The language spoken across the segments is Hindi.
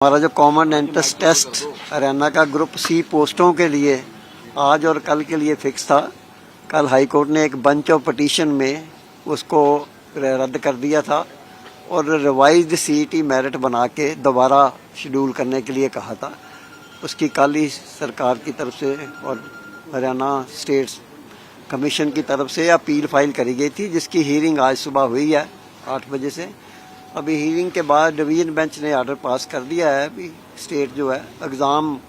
हमारा जो कॉमन एंट्रेंस टेस्ट हरियाणा का ग्रुप सी पोस्टों के लिए आज और कल के लिए फिक्स था। कल हाई कोर्ट ने एक बंच ऑफ पिटीशन में उसको रद्द कर दिया था और रिवाइज्ड सीईटी मेरिट बना के दोबारा शेड्यूल करने के लिए कहा था। उसकी कल ही सरकार की तरफ से और हरियाणा स्टेट कमीशन की तरफ से अपील फाइल करी गई थी, जिसकी हीयरिंग आज सुबह हुई है 8 बजे से। अभी हीयरिंग के बाद डिवीजन बेंच ने ऑर्डर पास कर दिया है। अभी स्टेट जो है एग्ज़ाम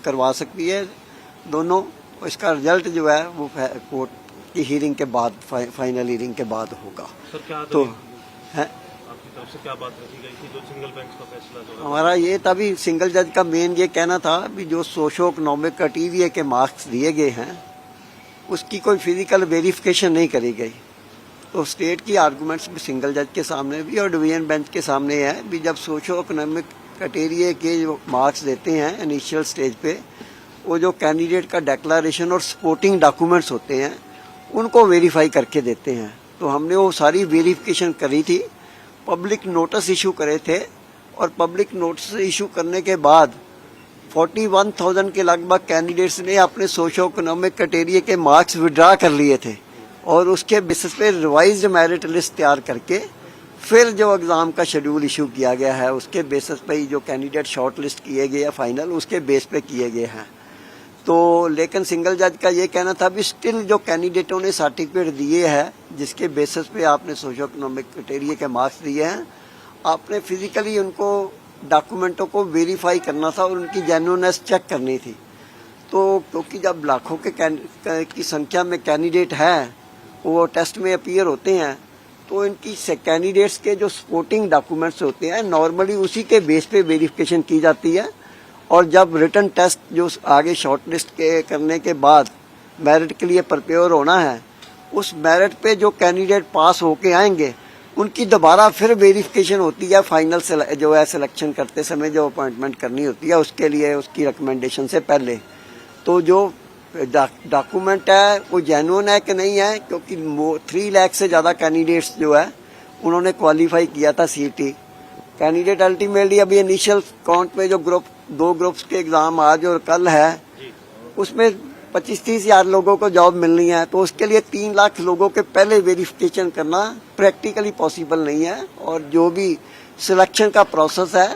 करवा सकती है दोनों। इसका रिजल्ट जो है वो कोर्ट की हीयरिंग के बाद फाइनल हीयरिंग के बाद होगा। सर क्या तो है आपकी तरफ से क्या बात रखी गई थी? जो सिंगल बेंच का फैसला जो है हमारा ये था भी सिंगल जज का मेन ये कहना था भी जो सोशो इकोनॉमिक क्राइटेरिया के मार्क्स दिए गए हैं उसकी कोई फिजिकल वेरिफिकेशन नहीं करी गई। तो स्टेट की आर्गूमेंट्स भी सिंगल जज के सामने भी और डिवीजन बेंच के सामने है भी जब सोशो इकोनॉमिक क्राइटेरिया के जो मार्क्स देते हैं इनिशियल स्टेज पे, वो जो कैंडिडेट का डिक्लेरेशन और सपोर्टिंग डॉक्यूमेंट्स होते हैं उनको वेरीफाई करके देते हैं। तो हमने वो सारी वेरिफिकेशन करी थी, पब्लिक नोटिस इशू करे थे और पब्लिक नोटिस इशू करने के बाद 41,000 के लगभग कैंडिडेट्स ने अपने सोशो इकोनॉमिक क्राइटेरिया के मार्क्स विड्रा कर लिए थे और उसके बेसिस पे रिवाइज्ड मेरिट लिस्ट तैयार करके फिर जो एग्ज़ाम का शेड्यूल इशू किया गया है उसके बेसिस पे ही जो कैंडिडेट शॉर्ट लिस्ट किए गए हैं फाइनल उसके बेस पे किए गए हैं। तो लेकिन सिंगल जज का ये कहना था भी स्टिल जो कैंडिडेटों ने सर्टिफिकेट दिए हैं जिसके बेसिस पे आपने सोशो इकोनॉमिक क्राइटेरिया के मार्क्स दिए हैं, आपने फिजिकली उनको डॉक्यूमेंटों को वेरीफाई करना था और उनकी जेन्युइननेस चेक करनी थी। तो क्योंकि जब लाखों के की संख्या में कैंडिडेट है वो टेस्ट में अपीयर होते हैं तो इनकी कैंडिडेट्स के जो सपोर्टिंग डॉक्यूमेंट्स होते हैं नॉर्मली उसी के बेस पे वेरिफिकेशन की जाती है। और जब रिटन टेस्ट जो आगे शॉर्टलिस्ट के करने के बाद मेरिट के लिए प्रिपेयर होना है, उस मेरिट पे जो कैंडिडेट पास होके आएंगे उनकी दोबारा फिर वेरिफिकेशन होती है। फाइनल जो है सिलेक्शन करते समय जो अपॉइंटमेंट करनी होती है उसके लिए उसकी रिकमेंडेशन से पहले। तो जो डॉक्यूमेंट है वो जेन्युइन है कि नहीं है, क्योंकि 3 लाख से ज़्यादा कैंडिडेट्स जो है उन्होंने क्वालिफाई किया था सीईटी कैंडिडेट। अल्टीमेटली अभी इनिशियल काउंट में जो दो ग्रुप्स के एग्ज़ाम आज और कल है उसमें 25-30 हज़ार लोगों को जॉब मिलनी है। तो उसके लिए 3 लाख लोगों के पहले वेरिफिकेशन करना प्रैक्टिकली पॉसिबल नहीं है। और जो भी सिलेक्शन का प्रोसेस है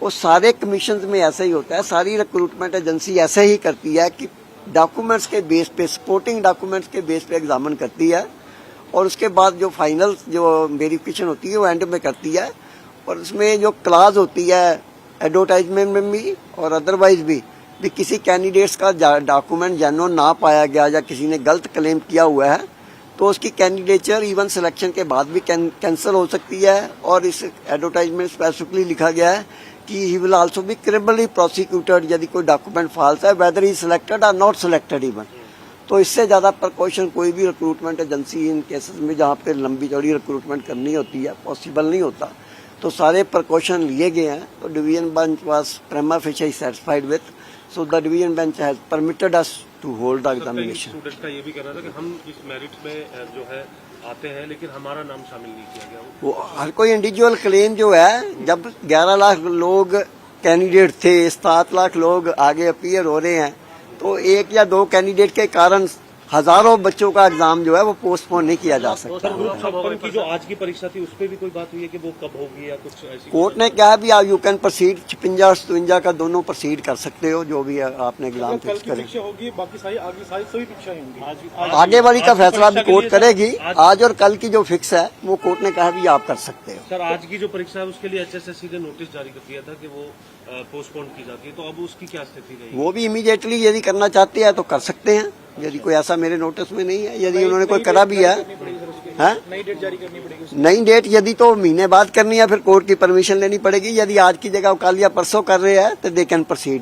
वो सारे कमीशन में ऐसा ही होता है, सारी रिक्रूटमेंट एजेंसी ऐसे ही करती है कि डॉक्यूमेंट्स के बेस पे सपोर्टिंग डॉक्यूमेंट्स के बेस पे एग्जामिन करती है और उसके बाद जो फाइनल जो वेरिफिकेशन होती है वो एंड में करती है। और उसमें जो क्लास होती है एडवर्टाइजमेंट में भी और अदरवाइज भी किसी कैंडिडेट्स का डॉक्यूमेंट जेन्युइन ना पाया गया या किसी ने गलत क्लेम किया हुआ है तो उसकी कैंडिडेचर इवन सिलेक्शन के बाद भी कैंसिल हो सकती है। और इस एडवर्टाइजमेंट स्पेसिफिकली लिखा गया है कि he will also be criminally prosecuted यदि कोई डॉक्यूमेंट फॉल्स है, वेदर ही सिलेक्टेड और नॉट सिलेक्टेड इवन। तो इससे ज़्यादा प्रिकॉशन कोई भी रिक्रूटमेंट एजेंसी इन केसेस में जहाँ पे लंबी चौड़ी रिक्रूटमेंट करनी होती है पॉसिबल नहीं होता। तो सारे प्रिकॉशन लिए गए हैं। तो division bench was prima facie satisfied with, so the division bench has permitted us to hold the examination. Student का ये भी कहना था कि हम इस मेरिट में जो है आते हैं लेकिन हमारा नाम शामिल नहीं किया गया। वो हर कोई इंडिविजुअल क्लेम जो है, जब 11 लाख लोग कैंडिडेट थे, 7 लाख लोग आगे अपीयर हो रहे हैं, तो 1 या 2 कैंडिडेट के कारण हजारों बच्चों का एग्जाम जो है वो पोस्टपोन नहीं किया जा सकता। की जो आज की परीक्षा थी उस पर भी कोई बात हुई है कि वो कब होगी या कुछ ऐसी? कोर्ट ने कहा भी यू कैन प्रोसीड 56 और 57 का दोनों प्रोसीड कर सकते हो, जो भी आपने एग्जाम फिक्स करे। होगी बाकी सारी सभी परीक्षाएं होंगी। आगे वाली का फैसला भी कोर्ट करेगी। आज और कल की जो फिक्स है वो कोर्ट ने कहा भी आप कर सकते हो। सर आज की जो परीक्षा है उसके लिए HSSC ने नोटिस जारी कर दिया था कि वो पोस्टपोन की जाती है, तो अब उसकी क्या स्थिति रहेगी? वो भी इमीडिएटली यदि करना चाहते हैं तो कर सकते हैं, यदि कोई ऐसा मेरे नोटिस में नहीं है। यदि उन्होंने कोई करा भी है नई डेट जारी करनी पड़ेगी। नई डेट यदि तो महीने बाद करनी है फिर कोर्ट की परमिशन लेनी पड़ेगी। यदि आज की जगह कल या परसों कर रहे हैं तो दे कैन प्रोसीड।